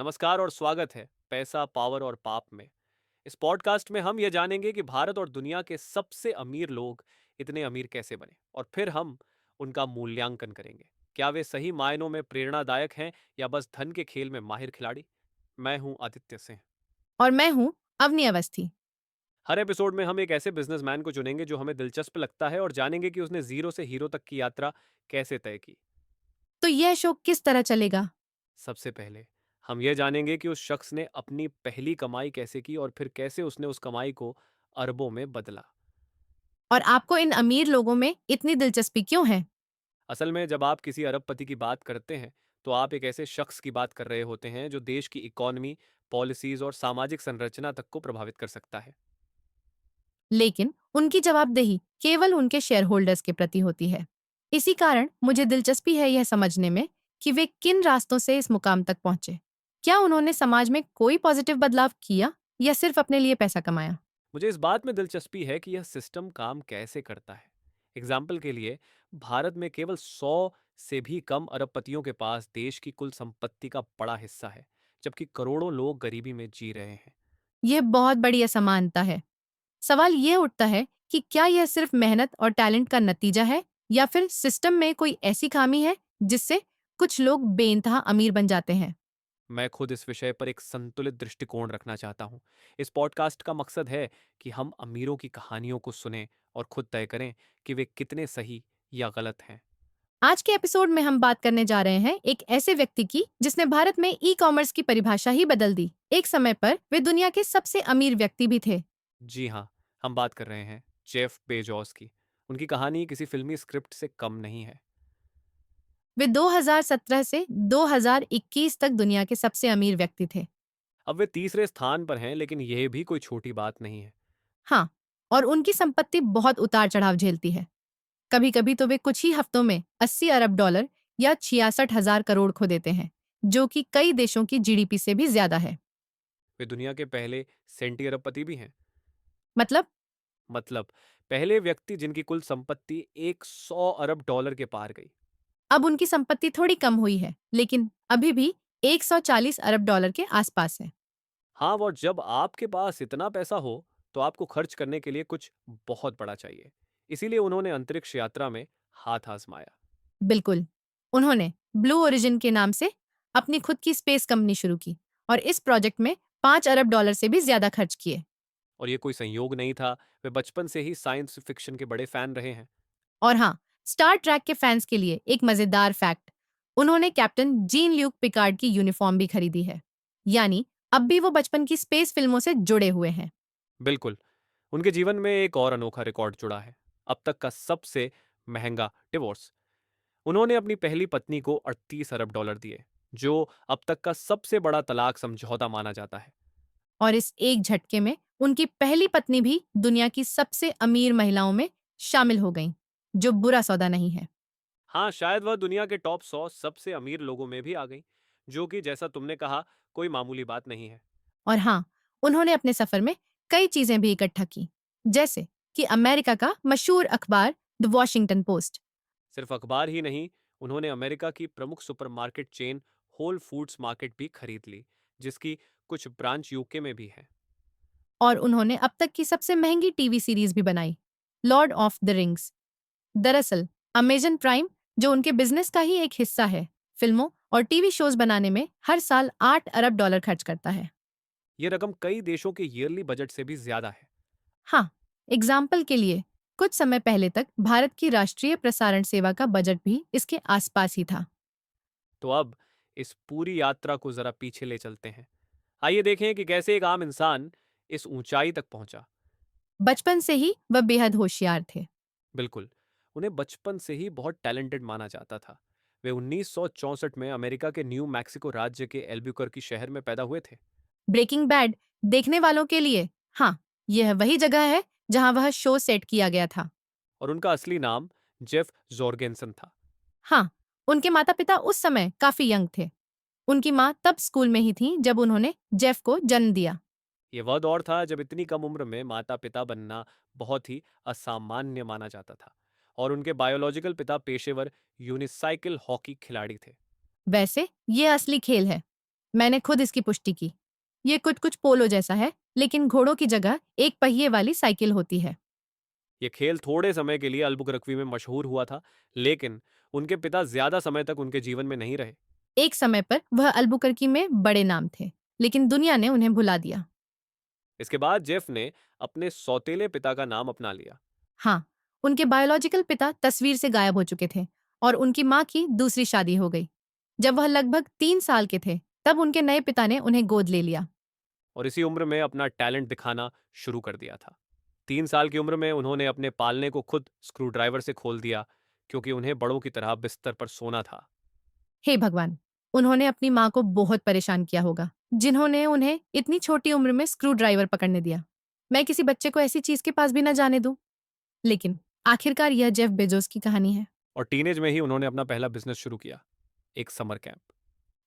नमस्कार और स्वागत है पैसा, पावर और पाप में। इस पॉडकास्ट में हम ये जानेंगे कि भारत और दुनिया के सबसे अमीर लोग इतने अमीर कैसे बने और फिर हम उनका मूल्यांकन करेंगे। क्या वे सही मायनों में प्रेरणादायक हैं या बस धन के खेल में माहिर खिलाड़ी? मैं हूं आदित्य सिंह। और मैं हूँ अवनी अवस्थी। हर एपिसोड में हम एक ऐसे बिजनेसमैन को चुनेंगे जो हमें दिलचस्प लगता है और जानेंगे कि उसने जीरो से हीरो तक की यात्रा कैसे तय की। तो यह शो किस तरह चलेगा? सबसे पहले हम ये जानेंगे कि उस शख्स ने अपनी पहली कमाई कैसे की और फिर कैसे उसने उस कमाई को अरबों में बदला। और आपको इन अमीर लोगों में इतनी दिलचस्पी क्यों है? असल में जब आप किसी अरबपति की बात करते हैं तो आप एक ऐसे शख्स की बात कर रहे होते हैं जो देश की इकॉनमी, पॉलिसीज और सामाजिक संरचना तक को प्रभावित कर सकता है। लेकिन उनकी जवाबदेही केवल उनके शेयर होल्डर्स के प्रति होती है। इसी कारण मुझे दिलचस्पी है यह समझने में कि वे किन रास्तों से इस मुकाम तक पहुंचे। क्या उन्होंने समाज में कोई पॉजिटिव बदलाव किया या सिर्फ अपने लिए पैसा कमाया? मुझे इस बात में दिलचस्पी है कि यह सिस्टम काम कैसे करता है। एग्जाम्पल के लिए, भारत में केवल 100 से भी कम अरबपतियों के पास देश की कुल संपत्ति का बड़ा हिस्सा है, जबकि करोड़ों लोग गरीबी में जी रहे हैं। यह बहुत बड़ी असमानता है। सवाल ये उठता है कि क्या यह सिर्फ मेहनत और टैलेंट का नतीजा है या फिर सिस्टम में कोई ऐसी खामी है जिससे कुछ लोग बेइंतहा अमीर बन जाते हैं। मैं खुद इस विषय पर एक संतुलित दृष्टिकोण रखना चाहता हूँ। इस पॉडकास्ट का मकसद है कि हम अमीरों की कहानियों को सुनें और खुद तय करें कि वे कितने सही या गलत हैं। आज के एपिसोड में हम बात करने जा रहे हैं एक ऐसे व्यक्ति की जिसने भारत में ई कॉमर्स की परिभाषा ही बदल दी। एक समय पर वे दुनिया के सबसे अमीर व्यक्ति भी थे। जी हाँ, हम बात कर रहे हैं जेफ बेजोस की। उनकी कहानी किसी फिल्मी स्क्रिप्ट से कम नहीं है। वे 2017 से 2021 तक दुनिया के सबसे अमीर व्यक्ति थे। अब वे तीसरे स्थान पर हैं, लेकिन यह भी कोई छोटी बात नहीं है। हाँ, और उनकी संपत्ति बहुत उतार चढ़ाव झेलती है। कभी कभी तो वे कुछ ही हफ्तों में 80 अरब डॉलर या 66,000 करोड़ खो देते हैं, जो कि कई देशों की जीडीपी से भी ज्यादा है। वे दुनिया के पहले सेंटी अरबपति भी हैं। मतलब मतलब, पहले व्यक्ति जिनकी कुल संपत्ति 100 अरब डॉलर के पार गई। अब उनकी संपत्ति थोड़ी कम हुई है, लेकिन अभी भी 140 अरब डॉलर के आसपास है। हाँ, और जब आपके पास इतना पैसा हो तो आपको खर्च करने के लिए कुछ बहुत बड़ा चाहिए। इसीलिए उन्होंने अंतरिक्ष यात्रा में हाथ आजमाया। बिल्कुल। उन्होंने ब्लू ओरिजिन के नाम से अपनी खुद की स्पेस कंपनी शुरू की और इस प्रोजेक्ट में 5 अरब डॉलर से भी ज्यादा खर्च किए। और ये कोई संयोग नहीं था, वे बचपन से ही साइंस फिक्शन के बड़े फैन रहे हैं। और हाँ, स्टार ट्रैक के फैंस के लिए एक मजेदार फैक्ट, उन्होंने कैप्टन जीन ल्यूक पिकार्ड की यूनिफॉर्म भी खरीदी है। यानी अब भी वो बचपन की स्पेस फिल्मों से जुड़े हुए हैं। बिल्कुल। उनके जीवन में एक और अनोखा रिकॉर्ड जुड़ा है, अब तक का सबसे महंगा डिवोर्स। उन्होंने अपनी पहली पत्नी को 38 अरब डॉलर दिए, जो अब तक का सबसे बड़ा तलाक समझौता माना जाता है। और इस एक झटके में उनकी पहली पत्नी भी दुनिया की सबसे अमीर महिलाओं में शामिल हो गई, जो बुरा सौदा नहीं है। हाँ, शायद वह दुनिया के टॉप 100 सबसे अमीर लोगों में भी आ गई, जो कि जैसा तुमने कहा, कोई मामूली बात नहीं है। और हाँ, उन्होंने अपने सफर में कई चीजें भी इकट्ठा की, जैसे कि अमेरिका का मशहूर अखबार द वॉशिंगटन पोस्ट। सिर्फ अखबार ही नहीं, उन्होंने अमेरिका की प्रमुख supermarket chain Whole Foods Market भी खरीद ली, जिसकी कुछ ब्रांच यूके में भी है। और उन्होंने अब तक की सबसे महंगी टीवी सीरीज भी बनाई, लॉर्ड ऑफ द रिंग्स। दरअसल अमेजन प्राइम, जो उनके बिजनेस का ही एक हिस्सा है, फिल्मों और टीवी शोज बनाने में हर साल 8 अरब डॉलर खर्च करता है। ये रकम कई देशों के ईयरली बजट से भी ज्यादा है। हाँ, एग्जाम्पल के लिए कुछ समय पहले तक भारत की राष्ट्रीय प्रसारण सेवा का बजट भी इसके आसपास ही था। तो अब इस पूरी यात्रा को जरा पीछे ले चलते हैं। आइए देखें कि कैसे एक आम इंसान इस ऊंचाई तक पहुंचा। बचपन से ही वह बेहद होशियार थे। बिल्कुल, उन्हें बचपन से ही बहुत टैलेंटेड माना जाता था। वे 1964 में अमेरिका के न्यू मैक्सिको राज्य के एल्ब्यूकर्की शहर में पैदा हुए थे। ब्रेकिंग बैड देखने वालों के लिए, हाँ, यह वही जगह है जहां वह शो सेट किया गया था। और उनका असली नाम जेफ जॉर्गेनसन था। हाँ, उनके माता पिता उस समय काफी यंग थे। उनकी माँ तब स्कूल में ही थी जब उन्होंने जेफ को जन्म दिया। ये वह दौर था जब इतनी कम उम्र में माता पिता बनना बहुत ही असामान्य माना जाता था। और उनके बायोलॉजिकल पिता पेशेवर यूनिसाइकिल हॉकी खिलाड़ी थे। वैसे ये असली खेल है। मैंने खुद इसकी पुष्टि की। ये कुछ कुछ पोलो जैसा है, लेकिन घोड़ों की जगह एक पहिए वाली साइकिल होती है। ये खेल थोड़े समय के लिए अल्बुकर्क में मशहूर हुआ था, लेकिन उनके पिता ज्यादा समय तक उनके जीवन में नहीं रहे। एक समय पर वह अल्बुकर्की में बड़े नाम थे, लेकिन दुनिया ने उन्हें भुला दिया। इसके बाद जेफ ने अपने सौतेले पिता का नाम अपना लिया। हाँ, उनके बायोलॉजिकल पिता तस्वीर से गायब हो चुके थे और उनकी माँ की दूसरी शादी हो गई। जब वह लगभग 3 साल के थे, तब उनके नए पिता ने उन्हें गोद ले लिया। और इसी उम्र में अपना टैलेंट दिखाना शुरू कर दिया था। 3 साल की उम्र में उन्होंने अपने पालने को खुद स्क्रू ड्राइवर से खोल दिया, क्योंकि उन्हें बड़ों की तरह बिस्तर पर सोना था। हे भगवान, उन्होंने अपनी माँ को बहुत परेशान किया होगा, जिन्होंने उन्हें इतनी छोटी उम्र में स्क्रू ड्राइवर पकड़ने दिया। मैं किसी बच्चे को ऐसी चीज के पास भी न जाने दूं। लेकिन आखिरकार यह जेफ बेजोस की कहानी है। और टीनेज में ही उन्होंने अपना पहला बिजनेस शुरू किया, एक समर कैंप।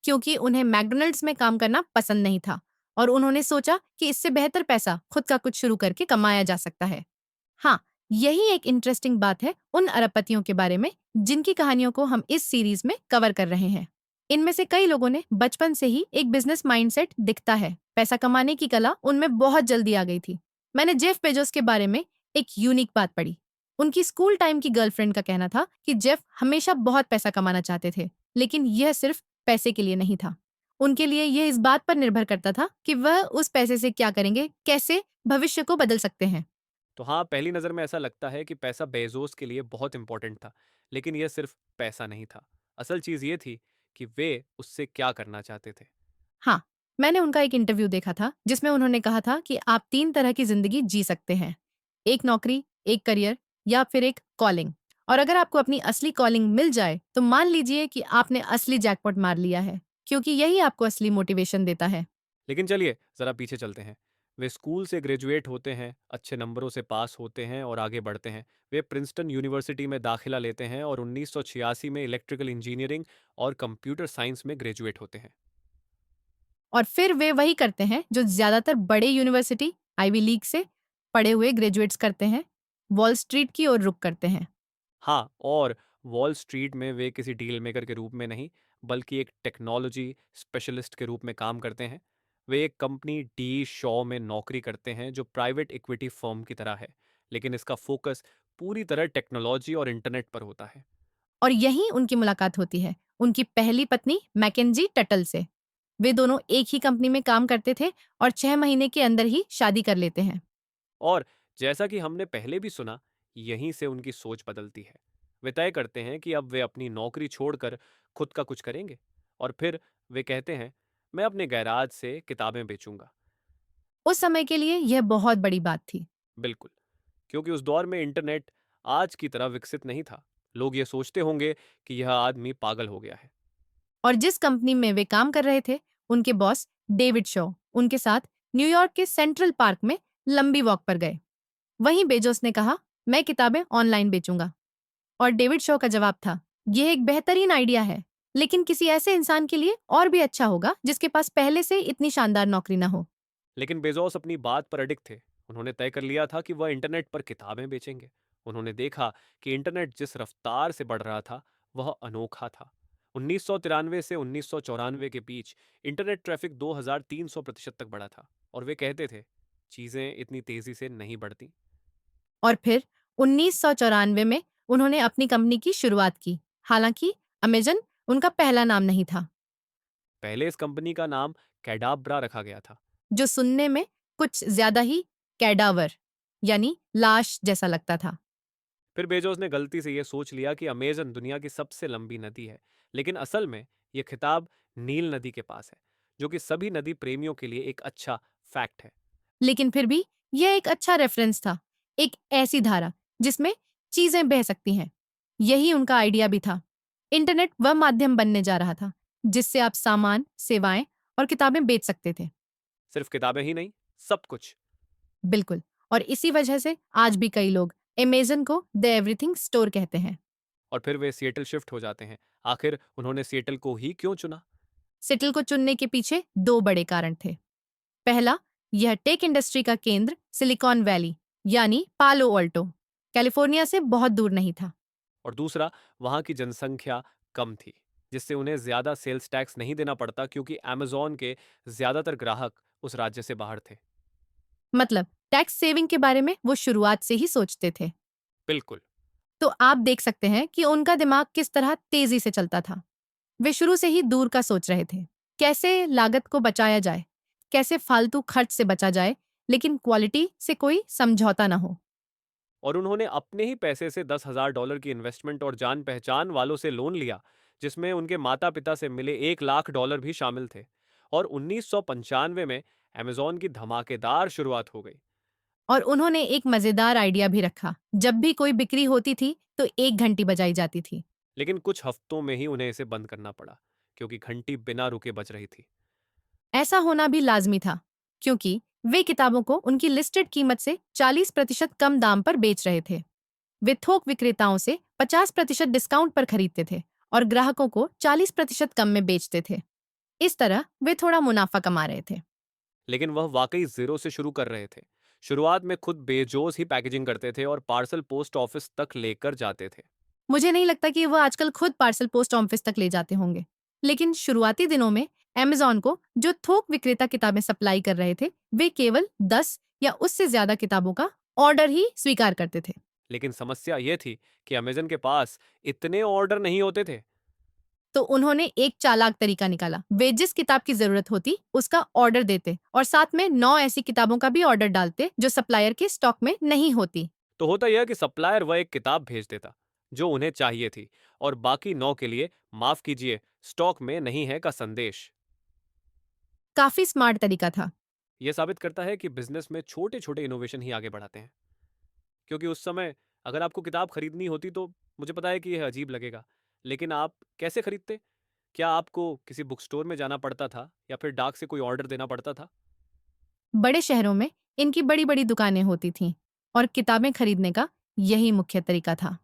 क्योंकि उन्हें मैकडोनल्ड्स में काम करना पसंद नहीं था और उन्होंने सोचा कि इससे बेहतर पैसा खुद का कुछ शुरू करके कमाया जा सकता है। हाँ, यही एक इंटरेस्टिंग बात है उन अरबपतियों के बारे में जिनकी कहानियों को हम इस सीरीज में कवर कर रहे हैं। इनमें से कई लोगों ने बचपन से ही एक बिजनेस माइंडसेट दिखता है। पैसा कमाने की कला उनमें बहुत जल्दी आ गई थी। मैंने जेफ बेजोस के बारे में एक यूनिक बात पढ़ी। उनकी स्कूल टाइम की गर्लफ्रेंड का कहना था कि जेफ हमेशा बहुत पैसा कमाना चाहते थे, लेकिन यह सिर्फ पैसे के लिए नहीं था। उनके लिए यह इस बात पर निर्भर करता था कि वह उस पैसे से क्या करेंगे, कैसे भविष्य को बदल सकते हैं। तो हाँ, पहली नज़र में ऐसा लगता है कि पैसा बेजोस के लिए बहुत इंपॉर्टेंट था, लेकिन यह सिर्फ पैसा नहीं था। असल चीज़ ये थी कि वे उससे क्या करना चाहते थे। हाँ, मैंने उनका एक इंटरव्यू देखा था जिसमें उन्होंने कहा था कि आप 3 तरह की जिंदगी जी सकते हैं। एक नौकरी, एक करियर या फिर एक कॉलिंग। और अगर आपको अपनी असली कॉलिंग मिल जाए तो मान लीजिए कि आपने असली जैकपॉट मार लिया है, क्योंकि यही आपको असली मोटिवेशन देता है। लेकिन चलिए ज़रा पीछे चलते हैं। वे स्कूल से ग्रेजुएट होते हैं, अच्छे नंबरों से पास होते हैं और आगे बढ़ते हैं। वे प्रिंसटन यूनिवर्सिटी में दाखिला लेते हैं और 1986 में इलेक्ट्रिकल इंजीनियरिंग और कंप्यूटर साइंस में ग्रेजुएट होते हैं। और फिर वे वही करते हैं जो ज्यादातर बड़े यूनिवर्सिटी आईवी लीग से पढ़े हुए ग्रेजुएट्स करते हैं, वॉल स्ट्रीट की ओर रुख करते हैं। हाँ, और वॉल स्ट्रीट में वे किसी डील मेकर के रूप में नहीं, बल्कि एक टेक्नोलॉजी स्पेशलिस्ट के रूप में काम करते हैं। वे एक कंपनी डी शॉ में नौकरी करते हैं, जो प्राइवेट इक्विटी फर्म की तरह है, लेकिन इसका फोकस पूरी तरह टेक्नोलॉजी और इंटरनेट पर होता है। और यहीं उनकी मुलाकात होती है उनकी पहली पत्नी मैकेंजी टटल से। वे दोनों एक ही कंपनी में काम करते थे और 6 महीने के अंदर ही शादी कर लेते हैं। और जैसा कि हमने पहले भी सुना, यहीं से उनकी सोच बदलती है। वे तय करते हैं कि अब वे अपनी नौकरी छोड़कर खुद का कुछ करेंगे। और फिर वे कहते हैं, मैं अपने गैराज से किताबें बेचूंगा। उस समय के लिए यह बहुत बड़ी बात थी। बिल्कुल, क्योंकि उस दौर में इंटरनेट आज की तरह विकसित नहीं था। लोग ये सोचते होंगे कि यह आदमी पागल हो गया है। और जिस कंपनी में वे काम कर रहे थे, उनके बॉस डेविड शॉ उनके साथ न्यूयॉर्क के सेंट्रल पार्क में लंबी वॉक पर गए। वहीं बेजोस ने कहा, मैं किताबें ऑनलाइन बेचूंगा। और डेविड शॉ का जवाब था, यह एक बेहतरीन आइडिया है, लेकिन किसी ऐसे इंसान के लिए और भी अच्छा होगा जिसके पास पहले से इतनी शानदार नौकरी ना हो। लेकिन बेजोस अपनी बात पर अडिग थे। उन्होंने तय कर लिया था कि वह इंटरनेट पर किताबें बेचेंगे। उन्होंने देखा कि इंटरनेट जिस रफ्तार से बढ़ रहा था, वह अनोखा था। 1993 से 1994 के बीच इंटरनेट ट्रैफिक 2300% तक बढ़ा था, और वे कहते थे, चीजें इतनी तेजी से नहीं बढ़ती। और फिर 1994 में उन्होंने अपनी कंपनी की शुरुआत की। हालांकि अमेजन उनका पहला नाम नहीं था, पहले इस कंपनी का नाम कैडाब्रा रखा गया था। जो सुनने में कुछ ज्यादा ही कैडावर यानी लाश जैसा लगता था। फिर बेजोस ने गलती से यह सोच लिया कि अमेजन दुनिया की सबसे लंबी नदी है, लेकिन असल में यह खिताब नील नदी के पास है, जो कि सभी नदी प्रेमियों के लिए एक अच्छा फैक्ट है। लेकिन फिर भी यह एक अच्छा रेफरेंस था, एक ऐसी धारा जिसमें चीजें बह सकती हैं। यही उनका आइडिया भी था। इंटरनेट वह माध्यम बनने जा रहा था जिससे आप सामान, सेवाएं और किताबें बेच सकते थे। सिर्फ किताबें ही नहीं, सब कुछ। बिल्कुल। और इसी वजह से आज भी कई लोग अमेजन को द एवरीथिंग स्टोर कहते हैं। और फिर वे सिएटल शिफ्ट हो जाते हैं। आखिर उन्होंने सिएटल को ही क्यों चुना? सिटल को चुनने के पीछे 2 बड़े कारण थे। पहला, यह टेक इंडस्ट्री का केंद्र सिलिकॉन वैली यानी पालो ऑल्टो, कैलिफोर्निया से बहुत दूर नहीं था। और दूसरा, वहां की जनसंख्या कम थी। जिससे उन्हें ज़्यादा सेल्स टैक्स नहीं देना पड़ता क्योंकि अमेज़न के ज़्यादातर ग्राहक उस राज्य से बाहर थे। मतलब टैक्स सेविंग के बारे में वो शुरुआत से ही सोचते थे। बिल्कुल। तो आप देख सकते हैं कि उनका दिमाग किस तरह तेजी से चलता था। वे शुरू से ही दूर का सोच रहे थे। कैसे लागत को बचाया जाए, कैसे फालतू खर्च से बचा जाए, लेकिन क्वालिटी से कोई समझौता ना हो। और उन्होंने अपने ही पैसे से $10,000 की इन्वेस्टमेंट और जान पहचान वालों से लोन लिया, जिसमें उनके माता पिता से मिले $1 लाख भी शामिल थे। और 1995 में अमेज़न की धमाकेदार शुरुआत हो गई। और उन्होंने एक मजेदार आइडिया भी रखा। जब भी कोई बिक्री होती थी तो एक घंटी बजाई जाती थी। लेकिन कुछ हफ्तों में ही उन्हें इसे बंद करना पड़ा, क्योंकि घंटी बिना रुके बज रही थी। ऐसा होना भी लाजमी था, क्योंकि वे किताबों को उनकी लिस्टेड कीमत से 40% कम दाम पर बेच रहे थे। वे थोक विक्रेताओं से 50% डिस्काउंट पर खरीदते थे और ग्राहकों को 40% कम में बेचते थे। इस तरह वे थोड़ा मुनाफा कमा रहे थे। लेकिन वह वाकई ज़ीरो से शुरू कर रहे थे। शुरुआत में खुद बेजोस ही पैकेजिंग करते थे और पार्सल पोस्ट ऑफिस तक लेकर जाते थे। मुझे नहीं लगता कि वो आजकल खुद पार्सल पोस्ट ऑफिस तक ले जाते होंगे। लेकिन शुरुआती दिनों में अमेज़न को जो थोक विक्रेता किताबें सप्लाई कर रहे थे, वे केवल 10 या उससे ज्यादा किताबों का ऑर्डर ही स्वीकार करते थे। लेकिन समस्या ये थी कि अमेज़न के पास इतने ऑर्डर नहीं होते थे। तो उन्होंने एक चालाक तरीका निकाला। वे जिस किताब की जरूरत होती उसका ऑर्डर देते और साथ में 9 ऐसी किताबों का भी ऑर्डर डालते जो सप्लायर के स्टॉक में नहीं होती। तो होता यह कि सप्लायर वह एक किताब भेज देता जो उन्हें चाहिए थी, और बाकी 9 के लिए माफ कीजिए, स्टॉक में नहीं है का संदेश। काफी स्मार्ट तरीका था। यह साबित करता है कि बिजनेस में छोटे छोटे इनोवेशन ही आगे बढ़ाते हैं। क्योंकि उस समय अगर आपको किताब खरीदनी होती तो मुझे पता है कि यह अजीब लगेगा, लेकिन आप कैसे खरीदते? क्या आपको किसी बुक स्टोर में जाना पड़ता था या फिर डाक से कोई ऑर्डर देना पड़ता था? बड़े शहरों में इनकी बड़ी बड़ी दुकानें होती थीं और किताबें खरीदने का यही मुख्य तरीका था।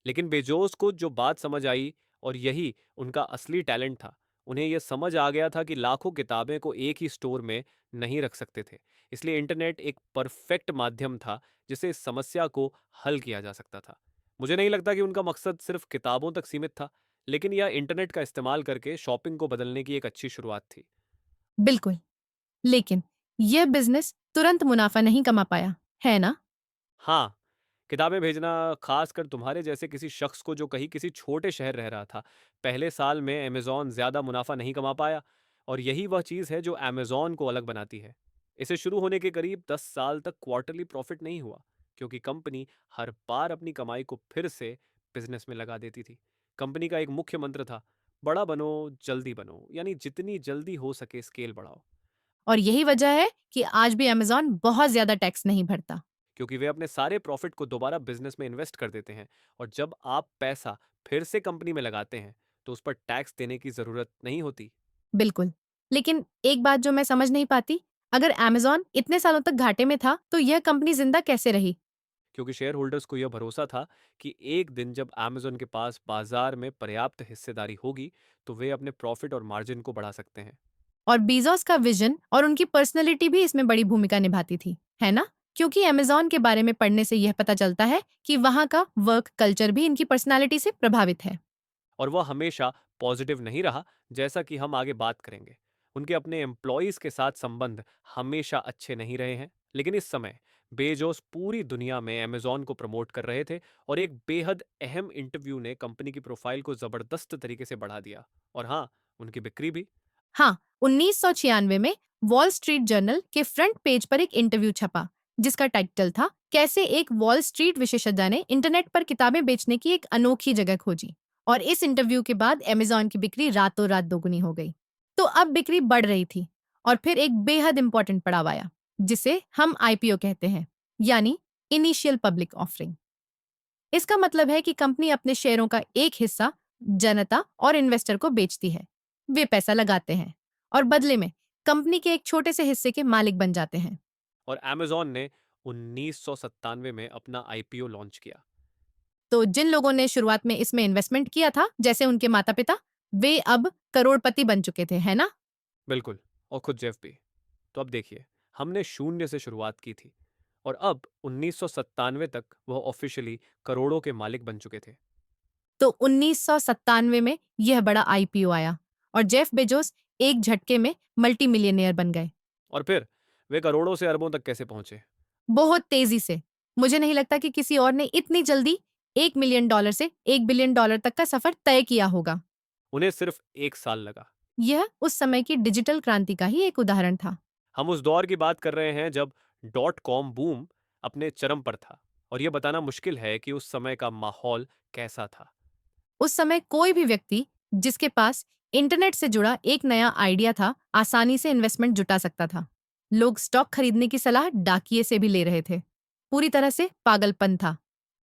लेकिन बेजोस को जो बात समझ आई, और यही उनका असली टैलेंट था, उन्हें यह समझ आ गया था कि लाखों किताबें को एक ही स्टोर में नहीं रख सकते थे। इसलिए इंटरनेट एक परफेक्ट माध्यम था जिससे इस समस्या को हल किया जा सकता था। मुझे नहीं लगता कि उनका मकसद सिर्फ किताबों तक सीमित था, लेकिन यह इंटरनेट का इस्तेमाल करके शॉपिंग को बदलने की एक अच्छी शुरुआत थी। बिल्कुल। लेकिन यह बिजनेस तुरंत मुनाफा नहीं कमा पाया, है ना? हाँ, किताबें भेजना, खासकर तुम्हारे जैसे किसी शख्स को जो कहीं किसी छोटे शहर रह रहा था, पहले साल में अमेज़न ज़्यादा मुनाफा नहीं कमा पाया। और यही वह चीज़ है जो अमेज़न को अलग बनाती है। इसे शुरू होने के करीब 10 साल तक क्वार्टरली प्रॉफिट नहीं हुआ, क्योंकि कंपनी हर बार अपनी कमाई को फिर से बिजनेस में लगा देती थी। कंपनी का एक मुख्य मंत्र था, बड़ा बनो, जल्दी बनो, यानी जितनी जल्दी हो सके स्केल बढ़ाओ। और यही वजह है कि आज भी अमेज़न बहुत ज्यादा टैक्स नहीं भरता। क्योंकि वे अपने सारे प्रॉफिट को दोबारा बिजनेस में इन्वेस्ट कर देते हैं, और जब आप पैसा फिर से कंपनी में लगाते हैं तो उस पर टैक्स देने की जरूरत नहीं होती। बिल्कुल। लेकिन एक बात जो मैं समझ नहीं पाती, अगर अमेज़न इतने सालों तक घाटे में था, तो यह कंपनी जिंदा कैसे रही? क्योंकि शेयर होल्डर्स को यह भरोसा था कि एक दिन जब अमेज़न के पास बाजार में पर्याप्त हिस्सेदारी होगी तो वे अपने प्रॉफिट और मार्जिन को बढ़ा सकते हैं। और बीजोस का विजन और उनकी पर्सनैलिटी भी इसमें बड़ी भूमिका निभाती थी, है ना? क्योंकि अमेज़न के बारे में पढ़ने से यह पता चलता है कि वहाँ का वर्क कल्चर भी इनकी पर्सनैलिटी से प्रभावित है। और वह हमेशा पॉजिटिव नहीं रहा, जैसा कि हम आगे बात करेंगे। उनके अपने एम्प्लॉयज के साथ संबंध हमेशा अच्छे नहीं रहे हैं। लेकिन इस समय बेजोस पूरी दुनिया में अमेज़न को प्रमोट कर रहे थे, और एक बेहद अहम इंटरव्यू ने कंपनी की प्रोफाइल को जबरदस्त तरीके से बढ़ा दिया। और हाँ, उनकी बिक्री भी। हाँ, 1996 में वॉल स्ट्रीट जर्नल के फ्रंट पेज पर एक इंटरव्यू छपा, जिसका टाइटल था कैसे एक वॉल स्ट्रीट विशेषज्ञ ने इंटरनेट पर किताबें बेचने की एक अनोखी जगह खोजी। और इस इंटरव्यू के बाद अमेज़न की बिक्री रातों रात दोगुनी हो गई। तो अब बिक्री बढ़ रही थी और फिर एक बेहद इंपॉर्टेंट पड़ाव आया, जिसे हम आईपीओ कहते हैं, यानी इनिशियल पब्लिक ऑफरिंग। इसका मतलब है कि कंपनी अपने शेयरों का एक हिस्सा जनता और इन्वेस्टर को बेचती है। वे पैसा लगाते हैं और बदले में कंपनी के एक छोटे से हिस्से के मालिक बन जाते हैं। और अमेज़न ने 1997 में अपना आईपीओ लॉन्च किया। तो जिन लोगों ने शुरुआत में इसमें इन्वेस्टमेंट किया था, जैसे उनके माता पिता, वे अब करोड़पति बन चुके थे, है ना? बिल्कुल। और खुद जेफ भी। तो अब देखिए, हमने शून्य से शुरुआत की थी, और अब 1997 तक वह ऑफिशियली करोड़ों के मालिक बन चुके थे। तो 1997 में यह बड़ा आईपीओ आया और जेफ बेजोस एक झटके में मल्टी मिलियनेयर बन गए। और फिर वे करोड़ों से अरबों तक कैसे पहुंचे? बहुत तेजी से। मुझे नहीं लगता कि किसी और ने इतनी जल्दी $1 मिलियन से $1 बिलियन तक का सफर तय किया होगा। उन्हें सिर्फ 1 साल लगा। यह उस समय की डिजिटल क्रांति का ही एक उदाहरण था। हम उस दौर की बात कर रहे हैं जब डॉट कॉम बूम अपने चरम पर था, और यह बताना मुश्किल है कि उस समय का माहौल कैसा था। उस समय कोई भी व्यक्ति जिसके पास इंटरनेट से जुड़ा एक नया आइडिया था, आसानी से इन्वेस्टमेंट जुटा सकता था। लोग स्टॉक खरीदने की सलाह डाकिये से भी ले रहे थे। पूरी तरह से पागलपन था।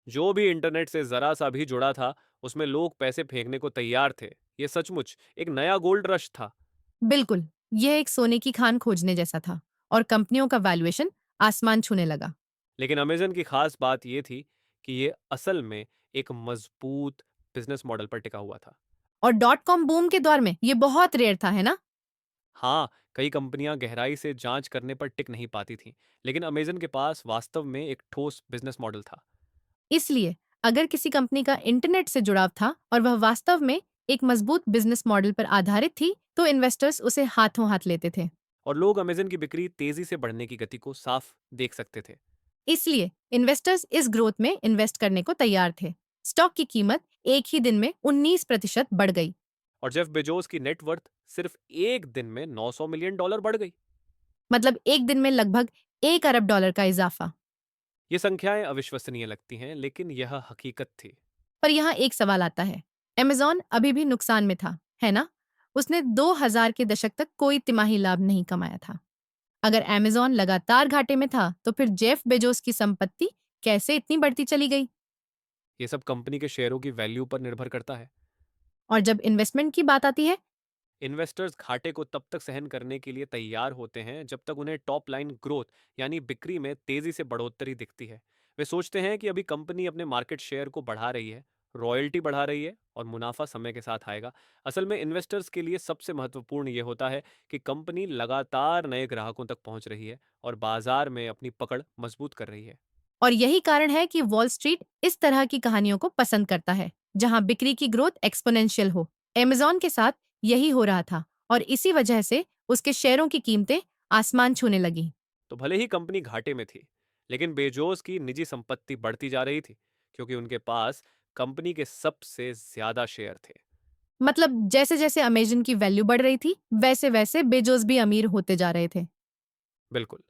जो भी इंटरनेट से जरा सा भी जुड़ा था, उसमें लोग पैसे फेंकने को तैयार थे। यह सचमुच एक नया गोल्ड रश था। बिल्कुल, यह एक सोने की खान खोजने जैसा था और कंपनियों का वैल्यूएशन आसमान छूने लगा। लेकिन अमेजन की खास बात यह थी कि यह असल में एक मजबूत बिजनेस मॉडल पर टिका हुआ था। और डॉट कॉम बूम के दौर में ये बहुत रेयर था, है ना? हाँ, कई कंपनियां गहराई से जांच करने पर टिक नहीं पाती थीं, लेकिन अमेजन के पास वास्तव में एक ठोस बिजनेस मॉडल था। इसलिए अगर किसी कंपनी का इंटरनेट से जुड़ाव था और वह वास्तव में एक मजबूत बिजनेस मॉडल पर आधारित थी, तो इन्वेस्टर्स उसे हाथों हाथ लेते थे। और लोग अमेजन की बिक्री तेजी से बढ़ने की गति को साफ देख सकते थे। इसलिए इन्वेस्टर्स इस ग्रोथ में इन्वेस्ट करने को तैयार थे। स्टॉक की कीमत एक ही दिन में 19% बढ़ गई। और जेफ बेजोस की नेटवर्थ सिर्फ एक दिन में $900 मिलियन बढ़ गई। मतलब एक दिन में लगभग $1 अरब का इजाफा। ये संख्याएं अविश्वसनीय लगती हैं, लेकिन यह हकीकत थी। पर यहाँ एक सवाल आता है। अमेजॉन अभी भी नुकसान में था, है ना? उसने 2000 के दशक तक कोई तिमाही लाभ नहीं कमाया था। अगर अमेजॉन लगातार घाटे में था, तो फिर जेफ बेजोस की संपत्ति कैसे इतनी बढ़ती चली गई? ये सब कंपनी के शेयरों की वैल्यू पर निर्भर करता है। और जब इन्वेस्टमेंट की बात आती है, इन्वेस्टर्स घाटे को तब तक सहन करने के लिए तैयार होते हैं जब तक उन्हें टॉप लाइन ग्रोथ यानी बिक्री में तेजी से बढ़ोतरी दिखती है। वे सोचते हैं कि अभी कंपनी अपने मार्केट शेयर को बढ़ा रही है, रॉयल्टी बढ़ा रही है और मुनाफा समय के साथ आएगा। असल में इन्वेस्टर्स के लिए सबसे महत्वपूर्ण ये होता है कि कंपनी लगातार नए ग्राहकों तक पहुंच रही है और बाजार में अपनी पकड़ मजबूत कर रही है। और यही कारण है कि वॉल स्ट्रीट इस तरह की कहानियों को पसंद करता है, जहां बिक्री की ग्रोथ एक्सपोनेंशियल हो। अमेजॉन के साथ यही हो रहा था और इसी वजह से उसके शेयरों की कीमतें आसमान छूने लगी। तो भले ही कंपनी घाटे में थी, लेकिन बेजोस की निजी संपत्ति बढ़ती जा रही थी, क्योंकि उनके पास कंपनी के सबसे ज्यादा शेयर थे। मतलब जैसे जैसे अमेजन की वैल्यू बढ़ रही थी, वैसे वैसे बेजोस भी अमीर होते जा रहे थे। बिल्कुल,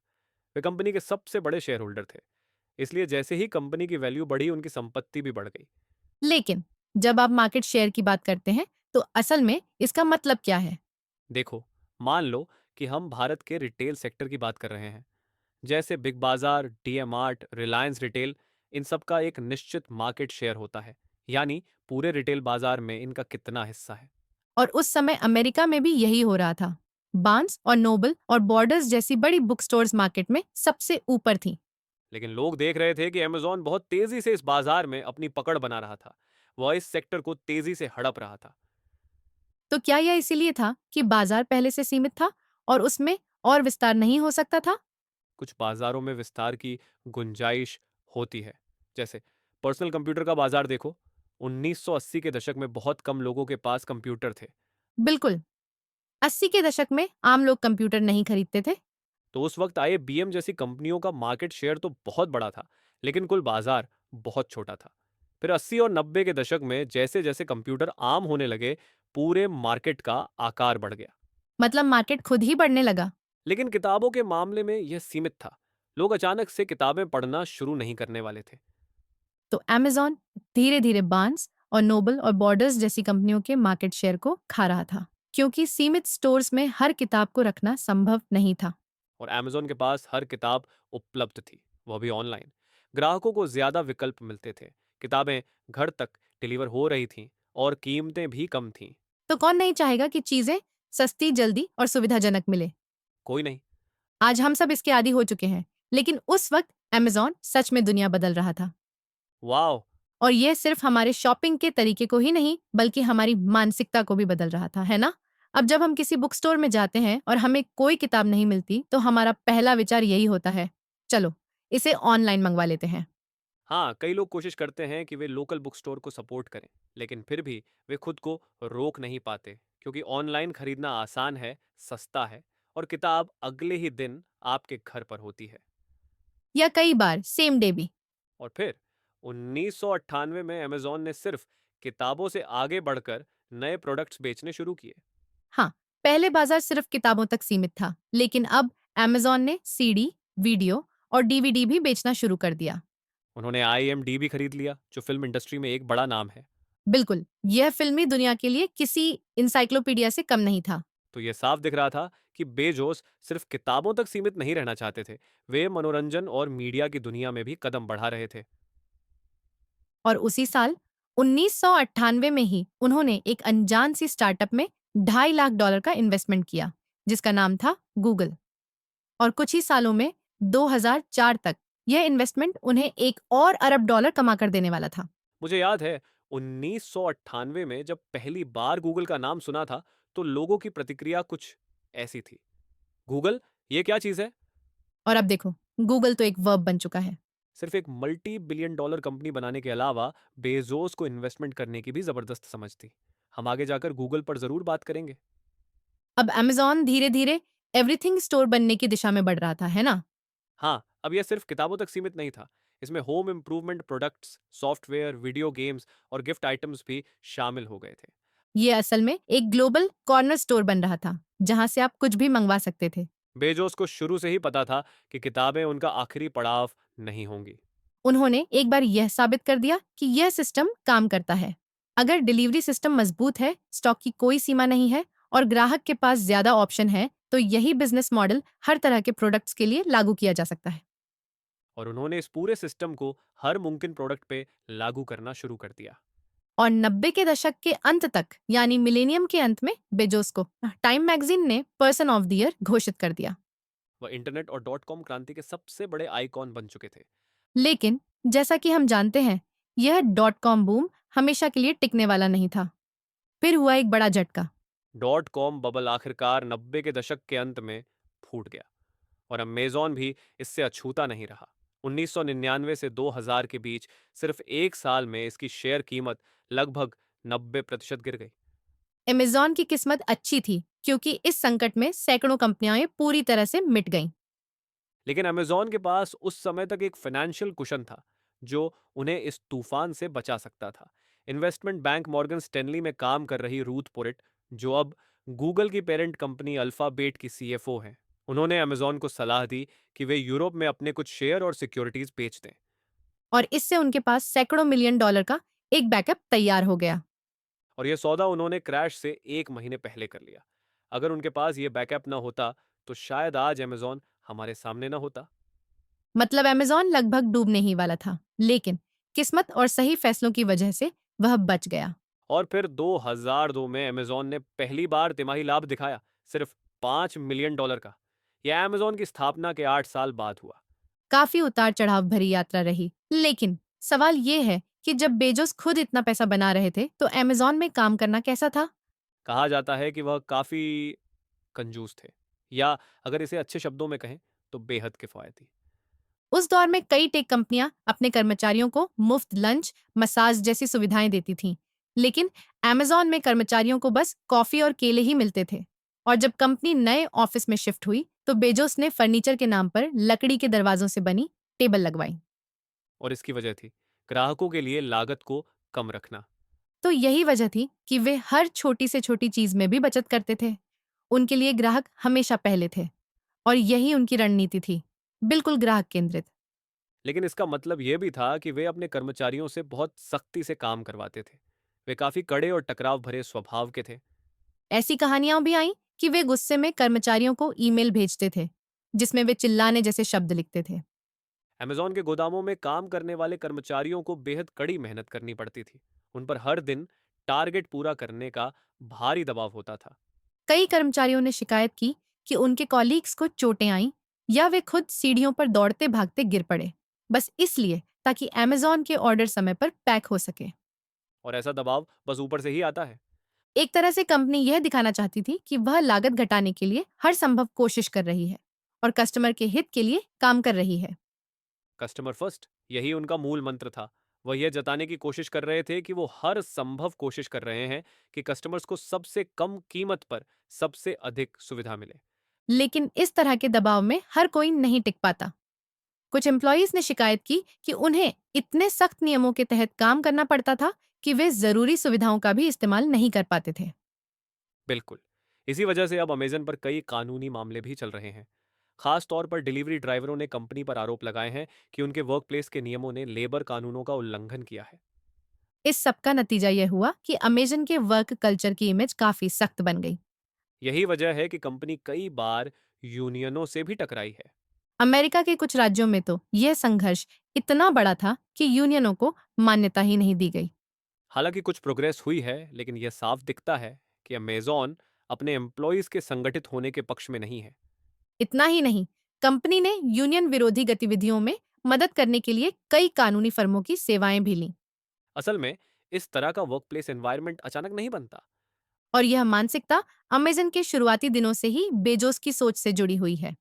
वे कंपनी के सबसे बड़े शेयर होल्डर थे। इसलिए जैसे ही कंपनी की वैल्यू बढ़ी, उनकी संपत्ति भी बढ़ गई। लेकिन जब आप मार्केट शेयर की बात करते हैं, तो असल में इसका मतलब क्या है? देखो, मान लो कि हम भारत के रिटेल सेक्टर की बात कर रहे हैं, जैसे बिग बाजार, डीएमार्ट, रिलायंस रिटेल। इन सब का एक निश्चित मार्केट शेयर होता है, यानी पूरे रिटेल बाजार में इनका कितना हिस्सा है। और उस समय अमेरिका में भी यही हो रहा था। बार्न्स और नोबल और बॉर्डर्स जैसी बड़ी बुक स्टोर्स मार्केट में सबसे ऊपर थी। लेकिन लोग देख रहे थे कि अमेजॉन बहुत तेजी से इस बाजार में अपनी पकड़ बना रहा था। वह इस सेक्टर को तेजी से हड़प रहा था। तो क्या यह इसीलिए था कि बाजार पहले से सीमित था और उसमें और विस्तार नहीं हो सकता था? कुछ बाजारों में विस्तार की गुंजाइश होती है, जैसे पर्सनल कंप्यूटर का बाजार देखो। 1980 के दशक में बहुत कम लोगों के पास कंप्यूटर थे। बिल्कुल। 80 के दशक में आम लोग कंप्यूटर नहीं खरीदते थे। तो उस वक्त IBM जैसी कंपनियों का मार्केट शेयर तो बहुत बड़ा था, लेकिन कुल बाजार बहुत छोटा था। फिर 80 और 90 के दशक में जैसे जैसे कंप्यूटर आम होने लगे, पूरे मार्केट का आकार बढ़ गया। मतलब मार्केट खुद ही बढ़ने लगा। लेकिन किताबों के मामले में यह सीमित था। लोग अचानक से किताबें पढ़ना शुरू नहीं करने वाले थे। तो अमेजॉन धीरे धीरे बार्न्स और नोबल और बॉर्डर्स जैसी कंपनियों के मार्केट शेयर को खा रहा था, क्योंकि सीमित स्टोर्स में हर किताब को रखना संभव नहीं था। और अमेजोन के पास हर किताब उपलब्ध थी, वह भी ऑनलाइन। ग्राहकों को ज्यादा विकल्प मिलते थे, किताबें घर तक डिलीवर हो रही थीं और कीमतें भी कम थीं। तो कौन नहीं चाहेगा कि चीजें सस्ती, जल्दी और सुविधाजनक मिले? कोई नहीं। आज हम सब इसके आदी हो चुके हैं, लेकिन उस वक्त अमेजॉन सच में दुनिया बदल रहा था। वाह। और ये सिर्फ हमारे शॉपिंग के तरीके को ही नहीं, बल्कि हमारी मानसिकता को भी बदल रहा था, है ना? अब जब हम किसी बुक स्टोर में जाते हैं और हमें कोई किताब नहीं मिलती, तो हमारा पहला विचार यही होता है, चलो इसे ऑनलाइन मंगवा लेते हैं। हाँ, कई लोग कोशिश करते हैं कि वे लोकल बुक स्टोर को सपोर्ट करें, लेकिन फिर भी वे खुद को रोक नहीं पाते क्योंकि ऑनलाइन खरीदना आसान है, सस्ता है और किताब अगले ही दिन आपके घर पर होती है। या कई बार सेम डे भी। और फिर 1998 में अमेज़न ने सिर्फ किताबों से आगे बढ़कर नए प्रोडक्ट्स बेचने शुरू किए। हाँ, पहले बाजार सिर्फ किताबों तक सीमित था, लेकिन अब अमेज़न ने सीडी, वीडियो और डीवीडी भी बेचना शुरू कर दिया। उन्होंने आईएमडीबी खरीद लिया, जो फिल्म इंडस्ट्री में एक बड़ा नाम है। बिल्कुल, यह फिल्मी दुनिया के लिए किसी इंसाइक्लोपीडिया से कम नहीं था। तो ये साफ दिख रहा था कि बेजोस सिर्फ किताबों तक सीमित नहीं रहना चाहते थे, वे मनोरंजन और मीडिया की दुनिया में भी कदम बढ़ा रहे थे। और उसी साल 1998 में ही उन्होंने एक अनजान सी स्टार्टअप में $2.5 लाख का इन्वेस्टमेंट किया, जिसका नाम था गूगल। और कुछ ही सालों में 2004 तक यह इन्वेस्टमेंट उन्हें $1 और कमा कर देने वाला था। मुझे याद है 1998 में जब पहली बार गूगल का नाम सुना था, तो लोगों की प्रतिक्रिया कुछ ऐसी थी। गूगल, ये क्या चीज़ है? और अब देखो, गूगल तो एक वर्ब बन चुका है। सिर्फ एक मल्टी बिलियन डॉलर कंपनी बनाने के अलावा बेजोस को इन्वेस्टमेंट करने की भी जबरदस्त समझ थी। हम आगे जाकर गूगल पर जरूर बात करेंगे। अब अमेज़न धीरे-धीरे एवरीथिंग स्टोर बनने की दिशा में बढ़ रहा था, है ना? हाँ, अब यह सिर्फ किताबों तक सीमित नहीं था। इसमें home improvement products, software, video games और गिफ्ट आइटम्स भी शामिल हो गए थे। ये असल में एक ग्लोबल कॉर्नर स्टोर बन रहा था, जहां से आप कुछ भी मंगवा सकते थे। बेजोस को शुरू से ही पता था कि किताबें उनका आखिरी पड़ाव नहीं होंगी। उन्होंने एक बार यह साबित कर दिया कि यह सिस्टम काम करता है। अगर डिलीवरी सिस्टम मजबूत है, स्टॉक की कोई सीमा नहीं है और ग्राहक के पास ज्यादा ऑप्शन है, तो यही बिजनेस मॉडल हर तरह के प्रोडक्ट्स के लिए लागू किया जा सकता है। और उन्होंने इस पूरे सिस्टम को हर मुमकिन प्रोडक्ट पे लागू करना शुरू कर दिया। और 90 के दशक के अंत तक, यानी मिलेनियम के अंत में, बेजोस को टाइम मैगजीन ने पर्सन ऑफ द ईयर घोषित कर दिया। वह इंटरनेट और डॉट कॉम क्रांति के सबसे बड़े आइकॉन बन चुके थे। लेकिन जैसा कि हम जानते हैं, यह डॉट कॉम बूम हमेशा के लिए टिकने वाला नहीं था। फिर हुआ एक बड़ा झटका। डॉट कॉम बबल आखिरकार 90 के दशक के अंत में फूट गया और अमेज़न भी इससे अछूता नहीं रहा। 1999 से 2000 के बीच सिर्फ एक साल में इसकी शेयर कीमत लगभग 90% गिर गई। अमेज़न की किस्मत अच्छी थी, क्योंकि इस संकट में सैकड़ों कंपनियां पूरी तरह से मिट गईं। लेकिन अमेज़न के पास उस समय तक एक फाइनेंशियल कुशन था जो उन्हें इस तूफान से बचा सकता था। इन्वेस्टमेंट बैंक मॉर्गन स्टैनली में काम कर रही रूथ पोरेट, जो अब गूगल की पेरेंट कंपनी अल्फाबेट की सीएफओ हैं, उन्होंने अमेज़न को सलाह दी कि वे यूरोप में अपने कुछ शेयर और सिक्योरिटीज बेच दें। और इससे उनके पास सैकड़ों मिलियन डॉलर का एक बैकअप तैयार हो गया। और यह सौदा उन्होंने क्रैश से एक महीने पहले कर लिया। अगर उनके पास ये बैकअप ना होता, तो शायद आज अमेज़न हमारे सामने ना होता। मतलब अमेज़न लगभग डूबने ही वाला था, लेकिन किस्मत और सही फैसलों की वजह से वह बच गया। और फिर 2002 में अमेज़न ने पहली बार तिमाही लाभ दिखाया, सिर्फ $5 मिलियन का। यह अमेज़न की स्थापना के 8 साल बाद हुआ। काफी उतार चढ़ाव भरी यात्रा रही, लेकिन सवाल ये है कि जब बेजोस खुद इतना पैसा बना रहे थे, तो अमेज़न में काम करना कैसा था? कहा जाता है कि वह काफ़ी कंजूस थे, या अगर इसे अच्छे शब्दों में कहें, तो बेहद किफ़ायती। उस दौर में कई टेक कंपनियां अपने कर्मचारियों को मुफ्त लंच, मसाज जैसी सुविधाएं देती थीं, लेकिन अमेज़न में कर्मचारियों को बस कॉफी और केले ही मिलते थे। और जब कंपनी नए ऑफिस में शिफ्ट हुई, तो बेजोस ने फर्नीचर के नाम पर लकड़ी के दरवाजों से बनी टेबल लगवाई। और इसकी वजह थी ग्राहकों के लिए लागत को कम रखना। तो यही वजह थी कि वे हर छोटी से छोटी चीज में भी बचत करते थे। उनके लिए ग्राहक हमेशा पहले थे, और यही उनकी रणनीति थी, बिल्कुल ग्राहक केंद्रित। लेकिन इसका मतलब यह भी था कि वे अपने कर्मचारियों से बहुत सख्ती से काम करवाते थे। वे काफ़ी कड़े और टकराव भरे स्वभाव के थे। ऐसी कहानियां भी आईं कि वे गुस्से में कर्मचारियों को ईमेल भेजते थे, जिसमें वे चिल्लाने जैसे शब्द लिखते थे। अमेज़न के गोदामों में काम करने वाले कर्मचारियों को बेहद कड़ी मेहनत करनी पड़ती थी। उन पर हर दिन टारगेट पूरा करने का भारी दबाव होता था। कई कर्मचारियों ने शिकायत की कि उनके कॉलीग्स को चोटें आईं या वे खुद सीढ़ियों पर दौड़ते भागते गिर पड़े, बस इसलिए ताकि अमेज़न के ऑर्डर समय पर पैक हो सके। और ऐसा दबाव बस ऊपर से ही आता है। एक तरह से कंपनी यह दिखाना चाहती थी कि वह लागत घटाने के लिए हर संभव कोशिश कर रही है और कस्टमर के हित के लिए काम कर रही है। कस्टमर फर्स्ट, यही उनका मूल मंत्र था। वह यह जताने की कोशिश कर रहे थे कि वो हर संभव कोशिश कर रहे हैं कि कस्टमर्स को सबसे कम कीमत पर सबसे अधिक सुविधा मिले। लेकिन इस तरह के दबाव में हर कोई नहीं टिक पाता। कुछ एम्प्लॉयज ने शिकायत की कि उन्हें इतने सख्त नियमों के तहत काम करना पड़ता था कि वे जरूरी सुविधाओं का भी इस्तेमाल नहीं कर पाते थे। बिल्कुल। इसी वजह से अब अमेजन पर कई कानूनी मामले भी चल रहे हैं। खास तौर पर डिलीवरी ड्राइवरों ने कंपनी पर आरोप लगाए हैं कि उनके वर्कप्लेस के नियमों ने लेबर कानूनों का उल्लंघन किया है। इस सब का नतीजा यह हुआ कि अमेजन के वर्क कल्चर की इमेज काफी सख्त बन गई। यही वजह है कि कंपनी कई बार यूनियनों से भी टकराई है। अमेरिका के कुछ राज्यों में तो यह संघर्ष इतना बड़ा था कि यूनियनों को मान्यता ही नहीं दी गई। हालांकि कुछ प्रोग्रेस हुई है, लेकिन यह साफ दिखता है कि अमेजॉन अपने एम्प्लॉयज के संगठित होने के पक्ष में नहीं है। इतना ही नहीं, कंपनी ने यूनियन विरोधी गतिविधियों में मदद करने के लिए कई कानूनी फर्मों की सेवाएं भी लीं। असल में इस तरह का वर्कप्लेस एनवायरनमेंट अचानक नहीं बनता। और यह मानसिकता अमेजन के शुरुआती दिनों से ही बेजोस की सोच से जुड़ी हुई है।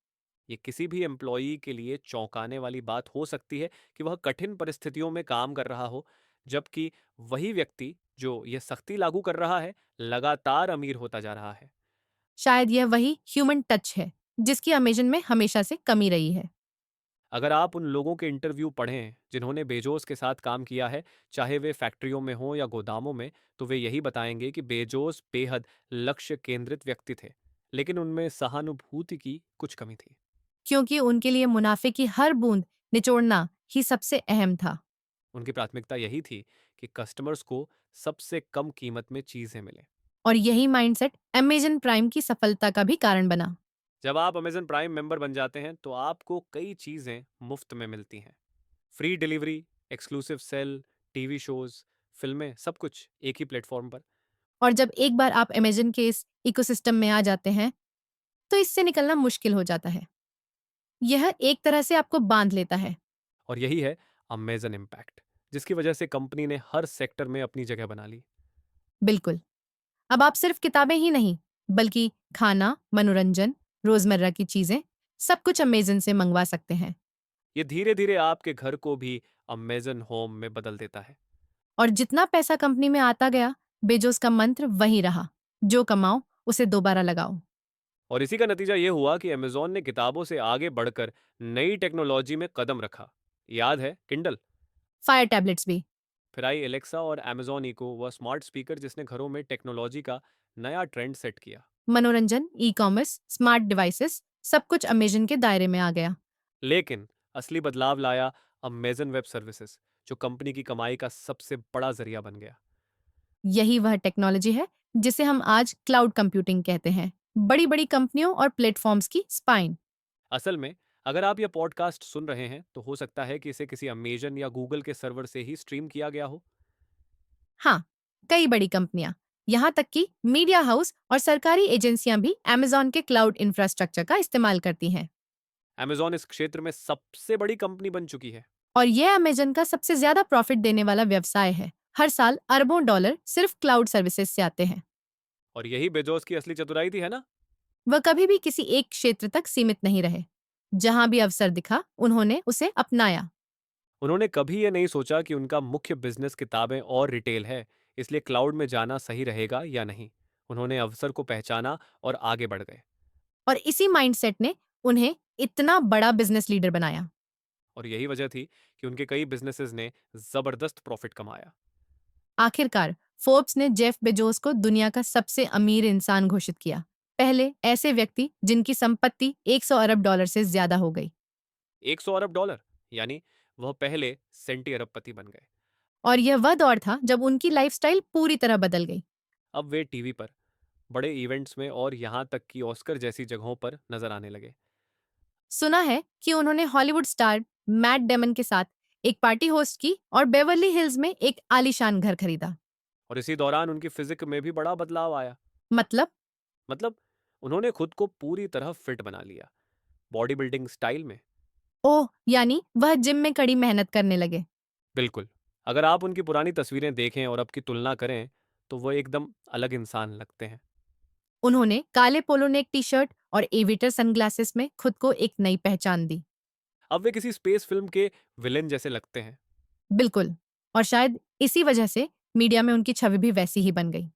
ये किसी भी एम्प्लॉई के लिए चौंकाने वाली बात हो सकती है कि वह कठिन परिस्थितियों में काम कर रहा हो, जबकि वही व्यक्ति जो यह सख्ती लागू कर रहा है लगातार अमीर होता जा रहा है। शायद यह वही ह्यूमन टच है जिसकी अमेजन में हमेशा से कमी रही है। अगर आप उन लोगों के इंटरव्यू पढ़ें जिन्होंने बेजोस के साथ काम किया है, चाहे वे फैक्ट्रियों में हों या गोदामों में, तो वे यही बताएंगे कि बेजोस बेहद लक्ष्य केंद्रित व्यक्ति थे, लेकिन उनमें सहानुभूति की कुछ कमी थी। क्योंकि उनके लिए मुनाफे की हर बूंद निचोड़ना ही सबसे अहम था। उनकी प्राथमिकता यही थी कि कस्टमर्स को सबसे कम कीमत में चीजें मिलें। और यही माइंडसेट अमेजन प्राइम की सफलता का भी कारण बना। जब आप अमेजन प्राइम मेंबर बन जाते हैं तो आपको कई चीजें मुफ्त में मिलती हैं। Free delivery, exclusive sale, TV shows, फिल्में, सब कुछ एक ही प्लेटफॉर्म पर। और जब एक बार आप अमेजन के इस इकोसिस्टम में आ जाते हैं, तो इससे निकलना मुश्किल हो जाता है। यह एक तरह से आपको बांध लेता है। और यही है अमेजन इम्पैक्ट, जिसकी वजह से कंपनी ने हर सेक्टर में अपनी जगह बना ली। बिल्कुल। अब आप सिर्फ किताबें ही नहीं, बल्कि खाना, मनोरंजन, रोजमर्रा की चीजें, सब कुछ अमेजन से मंगवा सकते हैं। ये धीरे धीरे आपके घर को भी अमेजन होम में बदल देता है। और जितना पैसा कंपनी में आता गया, बेजोस का मंत्र वही रहा, जो कमाओ उसे दोबारा लगाओ। और इसी का नतीजा ये हुआ कि अमेजॉन ने किताबों से आगे बढ़कर नई टेक्नोलॉजी में कदम रखा। याद है किंडल? फायर टैबलेट्स भी। फिर आई एलेक्सा और अमेजॉन इको, वह स्मार्ट स्पीकर जिसने घरों में टेक्नोलॉजी का नया ट्रेंड सेट किया। मनोरंजन, ई कॉमर्स, स्मार्ट डिवाइसेस, सब कुछ अमेजन के दायरे में आ गया। लेकिन असली बदलाव लाया अमेजन वेब सर्विसेज, जो कंपनी की कमाई का सबसे बड़ा जरिया बन गया। यही वह टेक्नोलॉजी है जिसे हम आज क्लाउड कंप्यूटिंग कहते हैं, बड़ी बड़ी कंपनियों और प्लेटफॉर्म्स की स्पाइन। असल में अगर आप यह पॉडकास्ट सुन रहे हैं तो हो सकता है कि इसे किसी अमेजन या गूगल के सर्वर से ही स्ट्रीम किया गया हो। हाँ, कई बड़ी कंपनियां, यहाँ तक कि मीडिया हाउस और सरकारी एजेंसियां भी अमेजॉन के क्लाउड इंफ्रास्ट्रक्चर का इस्तेमाल करती हैं। अमेजॉन इस क्षेत्र में सबसे बड़ी कंपनी बन चुकी है। और यह अमेजन का सबसे ज्यादा प्रॉफिट देने वाला व्यवसाय है। हर साल अरबों डॉलर सिर्फ क्लाउड सर्विसेज से आते हैं। और यही बेजोस की असली चतुराई थी, है ना? वह कभी भी किसी एक क्षेत्र तक सीमित नहीं रहे। जहां भी अवसर दिखा, उन्होंने उसे अपनाया। उन्होंने कभी ये नहीं सोचा कि उनका मुख्य बिजनेस किताबें और रिटेल है, इसलिए क्लाउड में जाना सही रहेगा या नहीं। उन्होंने अवसर को पहचाना और आगे बढ़ गए। और इसी माइंडसेट ने उन्हें इतना बड़ा बिजनेस लीडर बनाया। और यही वजह थी कि उनके कई बिजनेसेस ने जबरदस्त प्रॉफिट कमाया। आखिरकार फोर्ब्स ने जेफ बेजोस को दुनिया का सबसे अमीर इंसान घोषित किया। पहले ऐसे व्यक्ति जिनकी संपत्ति 100 अरब डॉलर से ज्यादा हो गई। 100 अरब डॉलर, यानी वह पहले सेंटी अरबपति बन गए। और यह वह दौर था जब उनकी लाइफस्टाइल पूरी तरह बदल गई। अब वे टीवी पर, बड़े इवेंट्स में और यहाँ तक कि ऑस्कर जैसी जगहों पर नजर आने लगे। सुना है कि उन्होंने हॉलीवुड स्टार मैट डेमन के साथ एक पार्टी होस्ट की और बेवर्ली हिल्स में एक आलीशान घर खरीदा। और इसी दौरान उनकी फिजिक में भी बड़ा बदलाव आया। मतलब? मतलब उन्होंने खुद को पूरी तरह फिट बना लिया, बॉडी बिल्डिंग स्टाइल में। ओह, यानी वह जिम में कड़ी मेहनत करने लगे। बिल्कुल। अगर आप उनकी पुरानी तस्वीरें देखें और अब की तुलना करें तो वह एकदम अलग इंसान लगते हैं। उन्होंने काले पोलो नेक टी शर्ट और एविटर सनग्लासेस में खुद को एक नई पहचान दी। अब वे किसी स्पेस फिल्म के विलेन जैसे लगते हैं। बिल्कुल। और शायद इसी वजह से मीडिया में उनकी छवि भी वैसी ही बन गई।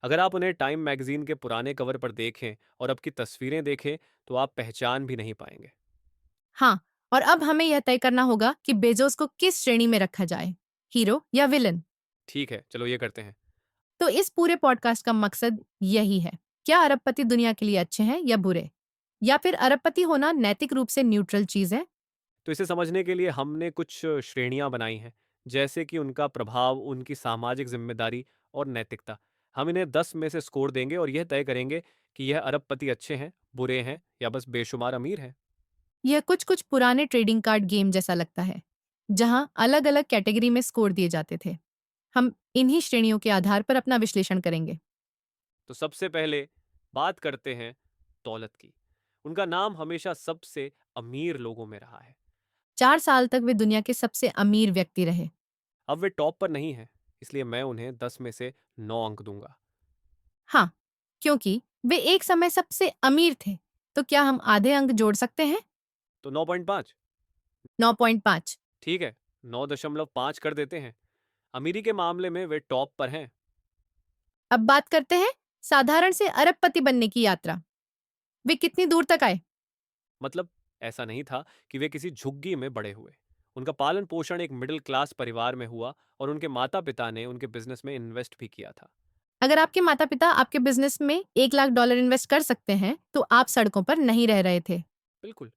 अगर आप उन्हें टाइम मैगजीन के पुराने कवर पर देखें और अब की तस्वीरें देखें, तो आप पहचान भी नहीं पाएंगे। हाँ, और अब हमें यह तय करना होगा कि बेजोस को किस श्रेणी में रखा जाए, हीरो या विलन। ठीक है, चलो ये करते हैं। तो इस पूरे पॉडकास्ट का मकसद यही है। क्या अरबपति दुनिया के लिए अच्छे हैं या बुरे? या फिर अरबपति होना नैतिक रूप से न्यूट्रल चीज है? तो इसे समझने के लिए हमने कुछ श्रेणियां बनाई हैं, जैसे कि उनका प्रभाव, उनकी सामाजिक जिम्मेदारी और नैतिकता। हम इन्हें 10 में से स्कोर देंगे और यह तय करेंगे कि यह अरबपति अच्छे हैं, बुरे हैं या बस बेशुमार अमीर हैं। यह कुछ कुछ पुराने ट्रेडिंग कार्ड गेम जैसा लगता है, जहां अलग अलग कैटेगरी में स्कोर दिए जाते थे। हम इन्हीं श्रेणियों के आधार पर अपना विश्लेषण करेंगे। तो सबसे पहले बात करते हैं दौलत की। उनका नाम हमेशा सबसे अमीर लोगों में रहा है। 4 साल तक वे दुनिया के सबसे अमीर व्यक्ति रहे। अब वे टॉप पर नहीं हैं, इसलिए मैं उन्हें 10 में से 9 अंक दूंगा। हाँ, क्योंकि वे एक समय सबसे अमीर थे। तो क्या हम आधे अंक जोड़ सकते हैं? तो 9.5। 9.5। ठीक है, 9.5 कर देते हैं। अमीरी के मामले में वे टॉप पर हैं। अब बात करते हैं साधारण से अरबपति बनने की यात्रा। वे कितनी दूर तक आए? मतलब ऐसा नहीं था कि वे किसी झुग्गी में बड़े हुए। उनका पालन पोषण एक मिडिल क्लास परिवार में हुआ और उनके माता पिता ने उनके बिजनेस में इन्वेस्ट भी किया था। अगर आपके माता पिता आपके बिजनेस में $1 लाख इन्वेस्ट कर सकते हैं, तो आप सड़कों पर नहीं रह रहे थे। बिल्कुल।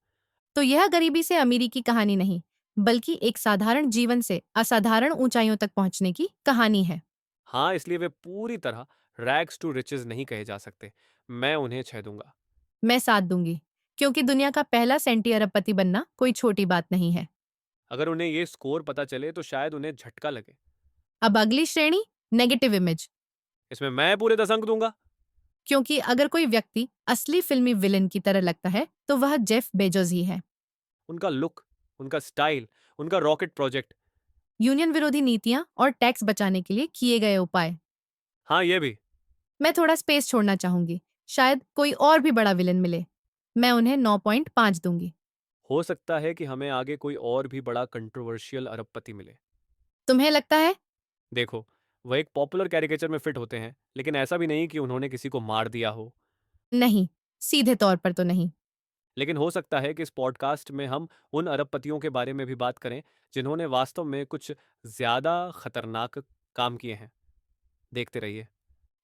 तो यह गरीबी से अमीरी की कहानी नहीं, बल्कि एक साधारण जीवन से असाधारण ऊंचाइयों तक पहुंचने की कहानी है। हाँ, इसलिए वे पूरी तरह रैग्स टू रिचेज नहीं कहे जा सकते। मैं उन्हें 6 दूंगा। मैं साथ दूंगी, क्योंकि दुनिया का पहला सेंटी अरबपति बनना कोई छोटी बात नहीं है। अगर उन्हें ये स्कोर पता चले तो शायद उन्हें झटका लगे। अब अगली श्रेणी, नेगेटिव इमेज। इसमें मैं पूरे 10 अंक दूंगा। क्योंकि अगर कोई व्यक्ति असली फिल्मी विलेन की तरह लगता है, तो वह जेफ बेजोस ही है। उनका लुक, उनका स्टाइल, उनका रॉकेट प्रोजेक्ट। यूनियन विरोधी नीतियां और टैक्स बचाने के लिए किए गए उपाय। हाँ, ये भी। मैं थोड़ा स्पेस छोड़ना चाहूंगी, शायद कोई और भी बड़ा विलेन मिले। मैं उन्हें 9.5 दूंगी। हो सकता है कि हमें आगे कोई और भी बड़ा कंट्रोवर्शियल अरबपति मिले। तुम्हें लगता है? देखो, वह एक पॉपुलर कैरिकेचर में फिट होते हैं, लेकिन ऐसा भी नहीं कि उन्होंने किसी को मार दिया हो। नहीं, सीधे तौर पर तो नहीं। लेकिन हो सकता है कि इस पॉडकास्ट में हम उन अरबपतियों के बारे में भी बात करें जिन्होंने वास्तव में कुछ ज्यादा खतरनाक काम किए हैं। देखते रहिए।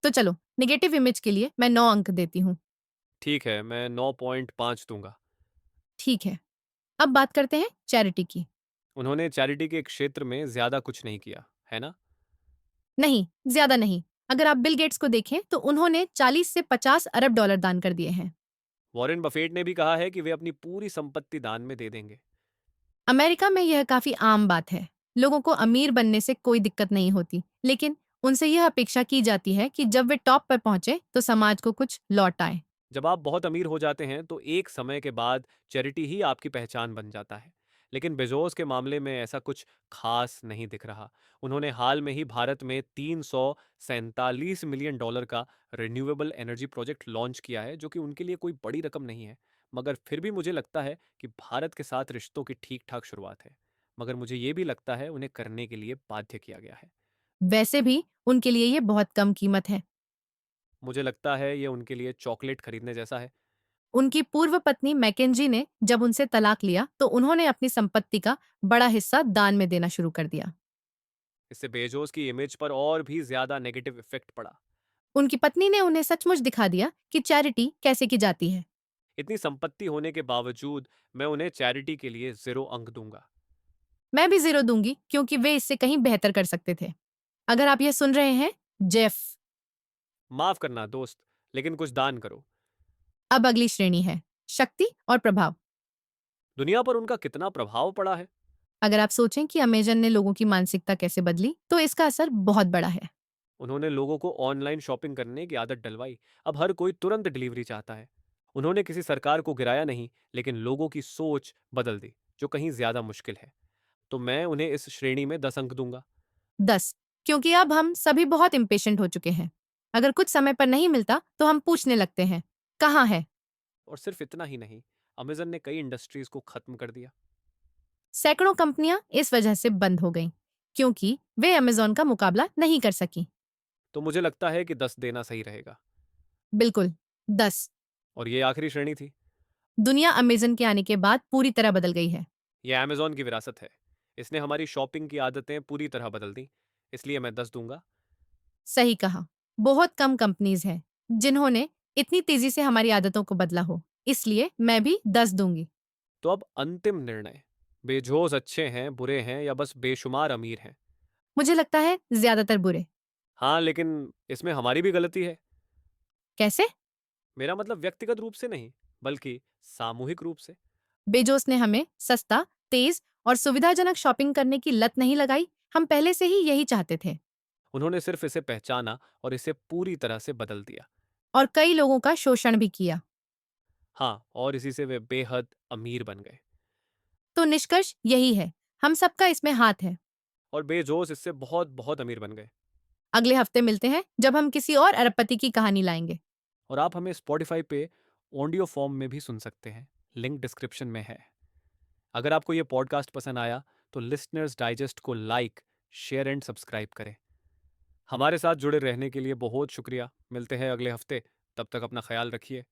तो चलो, नेगेटिव इमेज के लिए मैं 9 अंक देती हूँ। ठीक है, मैं 9.5 दूंगा। ठीक है। अब बात करते हैं चैरिटी की। उन्होंने चैरिटी के क्षेत्र में ज्यादा कुछ नहीं किया, है ना? नहीं, ज्यादा नहीं। अगर आप बिल गेट्स को देखें, तो उन्होंने 40 से $50 अरब दान कर दिए हैं। वॉरेन बफेट ने भी कहा है कि वे अपनी पूरी संपत्ति दान में दे देंगे। अमेरिका में यह काफी आम बात है। लोगों को अमीर बनने से कोई दिक्कत नहीं होती, लेकिन उनसे यह अपेक्षा की जाती है कि जब वे टॉप पर पहुंचे तो समाज को कुछ लौट आए। जब आप बहुत अमीर हो जाते हैं तो एक समय के बाद चैरिटी ही आपकी पहचान बन जाता है। लेकिन बेजोस के मामले में ऐसा कुछ खास नहीं दिख रहा। उन्होंने हाल में ही भारत में $347 मिलियन का रिन्यूएबल एनर्जी प्रोजेक्ट लॉन्च किया है, जो कि उनके लिए कोई बड़ी रकम नहीं है। मगर फिर भी मुझे लगता है कि भारत के साथ रिश्तों की ठीक ठाक शुरुआत है। मगर मुझे ये भी लगता है उन्हें करने के लिए बाध्य किया गया है। वैसे भी उनके लिए ये बहुत कम कीमत है। मुझे लगता है ये उनके लिए चॉकलेट खरीदने जैसा है। उनकी पूर्व पत्नी मैकेंजी ने जब उनसे तलाक लिया, तो उन्होंने अपनी संपत्ति का बड़ा हिस्सा दान में देना शुरू कर दिया। इससे बेजोस की इमेज पर और भी ज्यादा नेगेटिव इफेक्ट पड़ा। उनकी पत्नी ने उन्हें सचमुच दिखा दिया कि चैरिटी कैसे की जाती है। इतनी संपत्ति होने के बावजूद मैं उन्हें चैरिटी के लिए 0 अंक दूंगा। मैं भी 0 दूंगी, क्योंकि वे इससे कहीं बेहतर कर सकते थे। अगर आप यह सुन रहे हैं, जेफ। माफ करना दोस्त, लेकिन कुछ दान करो। अब अगली श्रेणी है शक्ति और प्रभाव। दुनिया पर उनका कितना प्रभाव पड़ा है। अगर आप सोचें कि अमेजन ने लोगों की मानसिकता कैसे बदली, तो इसका असर बहुत बड़ा है। उन्होंने लोगों को ऑनलाइन शॉपिंग करने की आदत डलवाई। अब हर कोई तुरंत डिलीवरी चाहता है। उन्होंने किसी सरकार को गिराया नहीं, लेकिन लोगों की सोच बदल दी, जो कहीं ज्यादा मुश्किल है। तो मैं उन्हें इस श्रेणी में 10 अंक दूंगा। 10, क्योंकि अब हम सभी बहुत इम्पेशेंट हो चुके हैं। अगर कुछ समय पर नहीं मिलता, तो हम पूछने लगते हैं, कहाँ है? और सिर्फ इतना ही नहीं, अमेजन ने कई इंडस्ट्रीज को खत्म कर दिया। सैकड़ों कंपनियां इस वजह से बंद हो गईं, क्योंकि वे अमेजॉन का मुकाबला नहीं कर सकी। तो मुझे लगता है कि 10 देना सही रहेगा। बिल्कुल, 10। और ये आखिरी श्रेणी थी। दुनिया अमेजन के आने के बाद पूरी तरह बदल गई है। ये अमेजॉन की विरासत है। इसने हमारी शॉपिंग की आदतें पूरी तरह बदल दी। इसलिए मैं 10 दूंगा। सही कहा। बहुत कम कंपनीज हैं जिन्होंने इतनी तेजी से हमारी आदतों को बदला हो, इसलिए मैं भी 10 दूंगी। तो अब अंतिम निर्णय। बेजोस अच्छे हैं, बुरे हैं या बस बेशुमार अमीर हैं? मुझे लगता है ज्यादातर बुरे। हाँ, लेकिन इसमें हमारी भी गलती है। कैसे? मेरा मतलब व्यक्तिगत रूप से नहीं, बल्कि सामूहिक रूप से। बेजोस ने हमें सस्ता, तेज और सुविधाजनक शॉपिंग करने की लत नहीं लगाई। हम पहले से ही यही चाहते थे। उन्होंने सिर्फ इसे पहचाना और इसे पूरी तरह से बदल दिया। और कई लोगों का शोषण भी किया। हाँ, और इसी से वे बेहद अमीर बन गए। तो निष्कर्ष यही है, हम सबका इसमें हाथ है। और बेजोस इससे बहुत बहुत अमीर बन गए। अगले हफ्ते मिलते हैं जब हम किसी और अरबपति की कहानी लाएंगे। और आप हमें स्पॉटिफाई पे ऑडियो फॉर्म में भी सुन सकते हैं। लिंक डिस्क्रिप्शन में है। अगर आपको ये पॉडकास्ट पसंद आया तो लिसनर्स डाइजेस्ट को लाइक, शेयर एंड सब्सक्राइब करें। हमारे साथ जुड़े रहने के लिए बहुत शुक्रिया। मिलते हैं अगले हफ्ते। तब तक अपना ख्याल रखिए।